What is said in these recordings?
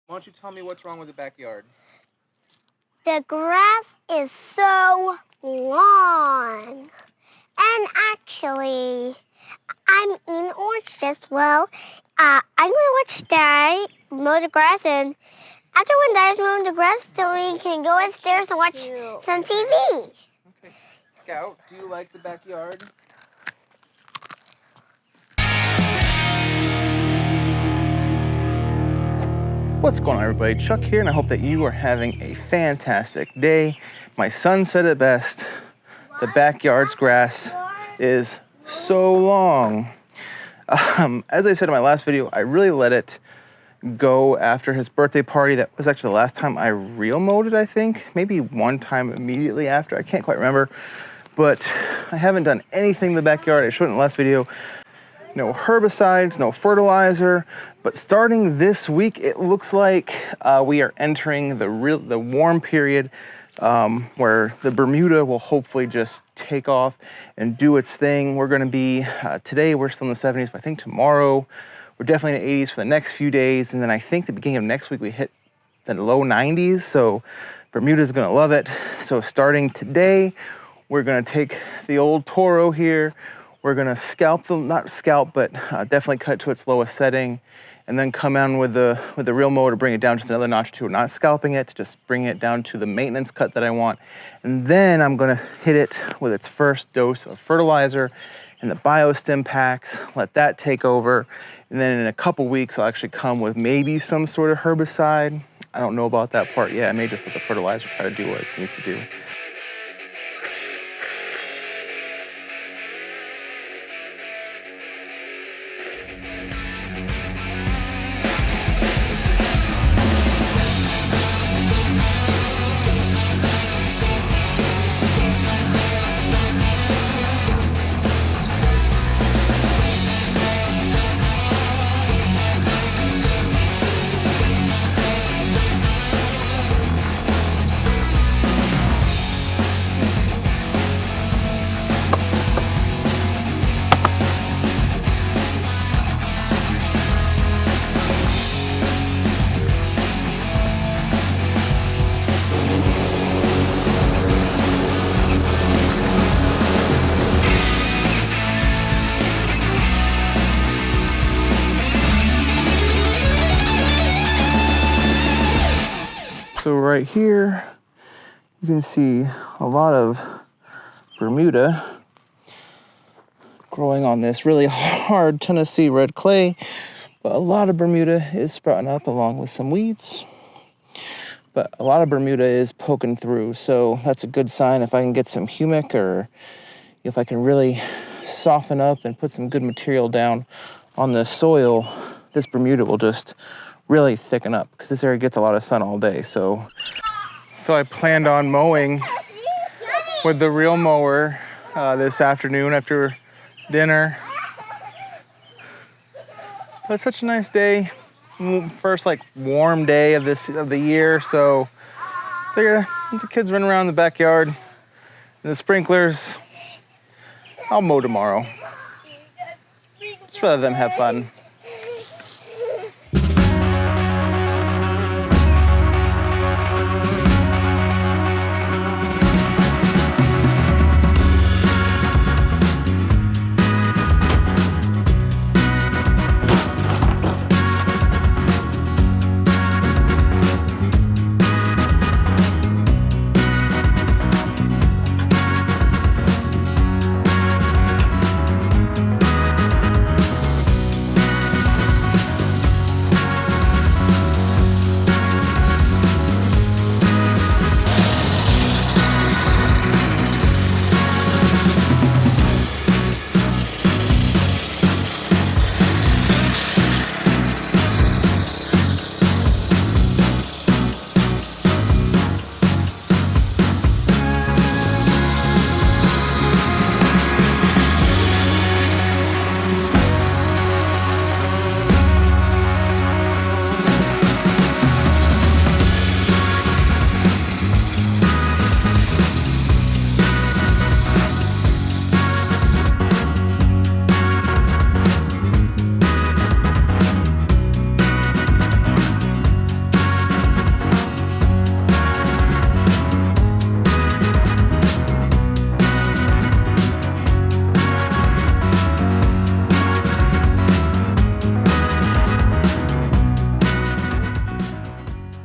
Why don't you tell me what's wrong with the backyard? The grass is so long. And actually, I'm in orange just well. I'm gonna watch Dad mow the grass, and after when Dad's mowing the grass, then we can go upstairs and watch some TV. Okay. Scout, do you like the backyard? What's going on, everybody? Chuck here, and I hope that you are having a fantastic day. My son said it best. The backyard's grass is so long. As I said in my last video, I really let it go after his birthday party. That was actually the last time I real mowed it, I think. Maybe one time immediately after. I can't quite remember. But I haven't done anything in the backyard. I showed it in the last video. No herbicides, no fertilizer. But starting this week, it looks like we are entering the warm period where the Bermuda will hopefully just take off and do its thing. We're gonna be, today we're still in the 70s, but I think tomorrow we're definitely in the 80s for the next few days. And then I think the beginning of next week we hit the low 90s. So Bermuda's gonna love it. So starting today, we're gonna take the old Toro here. We're gonna scalp them, not scalp, but definitely cut to its lowest setting, and then come in with the real mower to bring it down just another notch or two. Not scalping it, just bring it down to the maintenance cut that I want. And then I'm gonna hit it with its first dose of fertilizer and the biostim packs, let that take over. And then in a couple weeks, I'll actually come with maybe some sort of herbicide. I don't know about that part yet. I may just let the fertilizer try to do what it needs to do. So right here, you can see a lot of Bermuda growing on this really hard Tennessee red clay, but a lot of Bermuda is sprouting up along with some weeds. But a lot of Bermuda is poking through, so that's a good sign. If I can get some humic, or if I can really soften up and put some good material down on the soil, this Bermuda will just really thicken up, because this area gets a lot of sun all day. So I planned on mowing with the real mower this afternoon after dinner. But it's such a nice day. First warm day of the year. So figured the kids run around the backyard and the sprinklers. I'll mow tomorrow. Just let them have fun.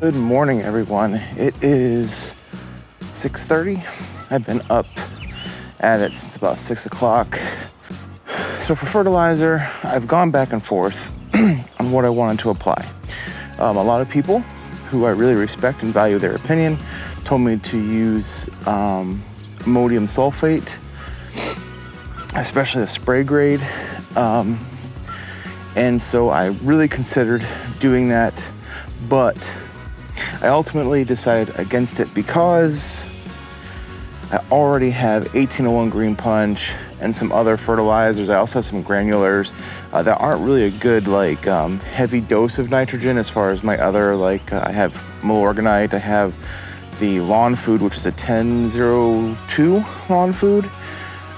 Good morning, everyone. It is 6:30. I've been up at it since about 6 o'clock. So for fertilizer, I've gone back and forth on what I wanted to apply. A lot of people who I really respect and value their opinion told me to use ammonium sulfate, especially the spray grade. And so I really considered doing that, but I ultimately decided against it because I already have 1801 Green Punch and some other fertilizers. I also have some granulars that aren't really a good heavy dose of nitrogen as far as my other, I have Milorganite, I have the Lawn Food, which is a 1002 Lawn Food.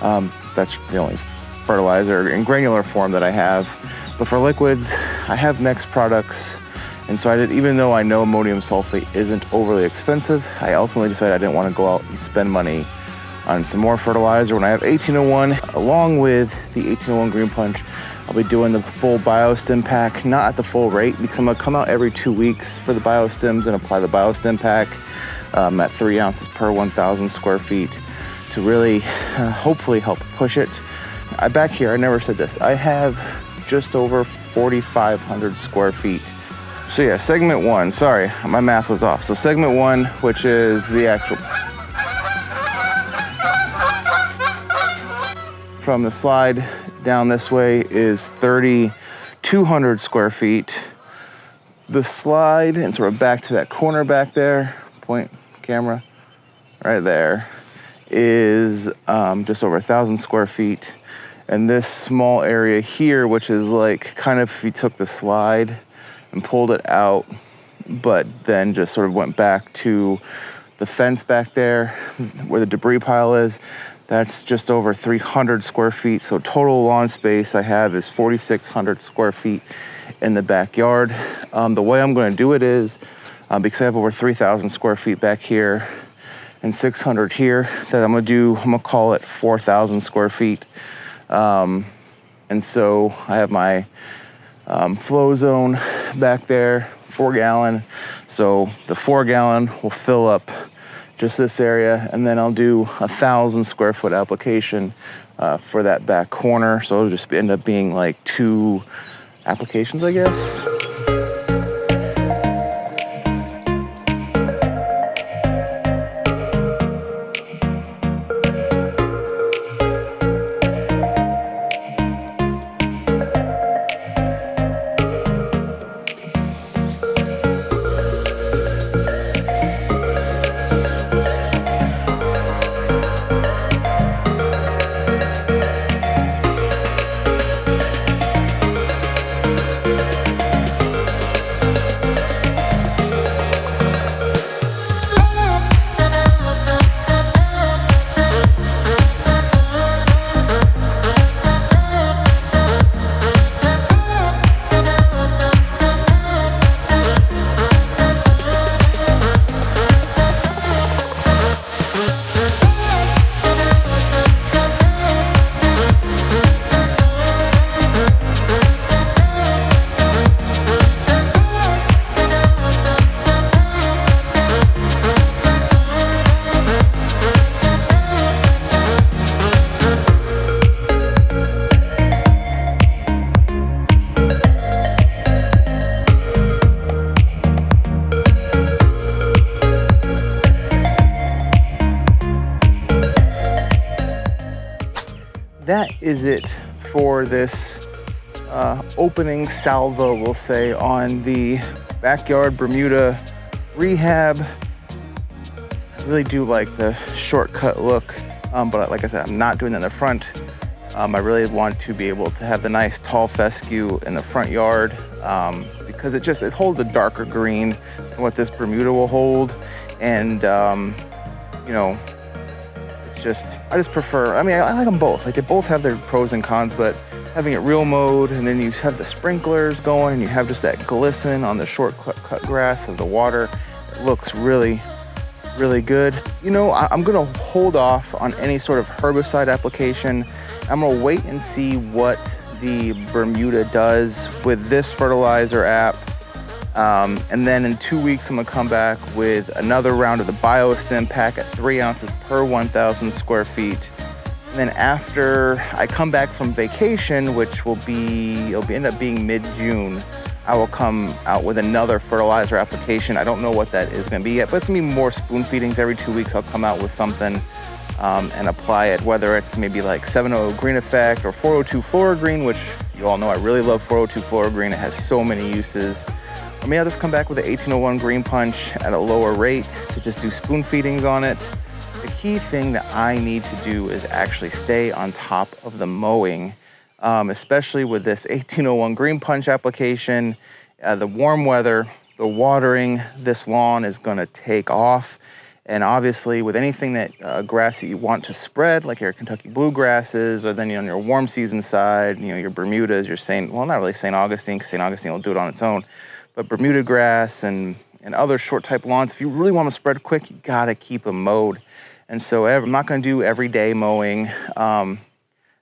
That's the only fertilizer in granular form that I have. But for liquids, I have Next products. And so I did, even though I know ammonium sulfate isn't overly expensive, I ultimately decided I didn't want to go out and spend money on some more fertilizer when I have 1801. Along with the 1801 Green Punch, I'll be doing the full biostim pack, not at the full rate, because I'm gonna come out every 2 weeks for the biostims and apply the biostim pack at 3 ounces per 1,000 square feet to really hopefully help push it. Back here, I never said this, I have just over 4,500 square feet. So yeah, segment 1, sorry, my math was off. So segment 1, which is the actual, from the slide down this way is 3,200 square feet. The slide and sort of back to that corner back there, point camera, right there, is just over 1,000 square feet. And this small area here, which is like kind of if you took the slide and pulled it out, but then just sort of went back to the fence back there where the debris pile is, that's just over 300 square feet. So total lawn space I have is 4,600 square feet in the backyard. The way I'm gonna do it is, because I have over 3,000 square feet back here and 600 here, that I'm gonna call it 4,000 square feet. And so I have my flow zone back there, 4 gallon. So the 4 gallon will fill up just this area, and then I'll do 1,000 square foot application for that back corner. So it'll just end up being like 2 applications, I guess. That is it for this opening salvo, we'll say, on the backyard Bermuda rehab. I really do like the shortcut look, but like I said, I'm not doing that in the front. I really want to be able to have the nice tall fescue in the front yard because it holds a darker green than what this Bermuda will hold. And, you know, I just prefer, I like them both. Like, they both have their pros and cons, but having it real mode, and then you have the sprinklers going, and you have just that glisten on the short cut grass of the water. It looks really, really good. You know, I'm gonna hold off on any sort of herbicide application. I'm gonna wait and see what the Bermuda does with this fertilizer app And then in 2 weeks, I'm gonna come back with another round of the BioStim pack at 3 ounces per 1,000 square feet. And then after I come back from vacation, which will end up being mid-June, I will come out with another fertilizer application. I don't know what that is gonna be yet, but it's gonna be more spoon feedings. Every 2 weeks, I'll come out with something and apply it, whether it's maybe like 7-0 Green Effect or 402 Flora Green, which you all know I really love 402 Flora Green. It has so many uses. Or maybe I'll just come back with the 1801 Green Punch at a lower rate to just do spoon feedings on it. The key thing that I need to do is actually stay on top of the mowing, especially with this 1801 Green Punch application. The warm weather, the watering, this lawn is gonna take off. And obviously with anything that grass that you want to spread, like your Kentucky bluegrasses, or then on your warm season side, your Bermudas, your not really St. Augustine, because St. Augustine will do it on its own, but Bermuda grass and other short type lawns, if you really want to spread quick, you gotta keep them mowed. And so I'm not gonna do everyday mowing. I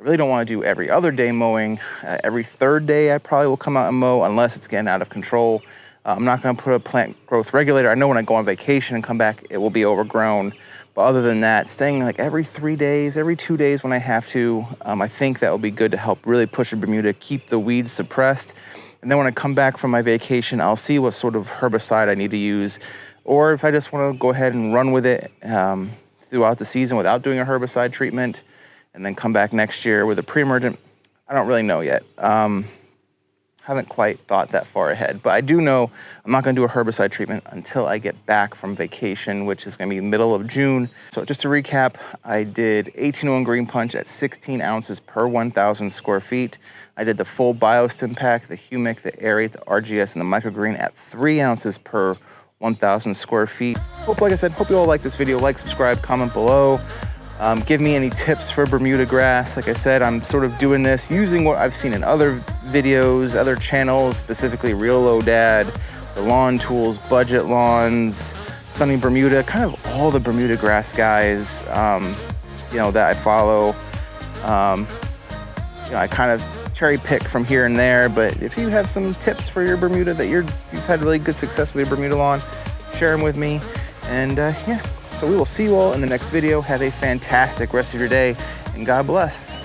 really don't wanna do every other day mowing. Every third day I probably will come out and mow unless it's getting out of control. I'm not gonna put a plant growth regulator. I know when I go on vacation and come back, it will be overgrown. But other than that, staying like every 3 days, every 2 days when I have to, I think that will be good to help really push the Bermuda, keep the weeds suppressed. And then when I come back from my vacation, I'll see what sort of herbicide I need to use. Or if I just wanna go ahead and run with it throughout the season without doing a herbicide treatment, and then come back next year with a pre-emergent, I don't really know yet. Haven't quite thought that far ahead, but I do know I'm not gonna do a herbicide treatment until I get back from vacation, which is gonna be middle of June. So just to recap, I did 1801 Green Punch at 16 ounces per 1,000 square feet. I did the full BioStim pack, the Humic, the Aerate, the RGS, and the Microgreen at 3 ounces per 1,000 square feet. Like I said, hope you all like this video. Like, subscribe, comment below. Give me any tips for Bermuda grass. Like I said, I'm sort of doing this using what I've seen in other videos, other channels, specifically Real Low Dad, the Lawn Tools, Budget Lawns, Sunny Bermuda, kind of all the Bermuda grass guys, that I follow. I kind of cherry pick from here and there, but if you have some tips for your Bermuda that you've had really good success with your Bermuda lawn, share them with me. And so we will see you all in the next video. Have a fantastic rest of your day, and God bless.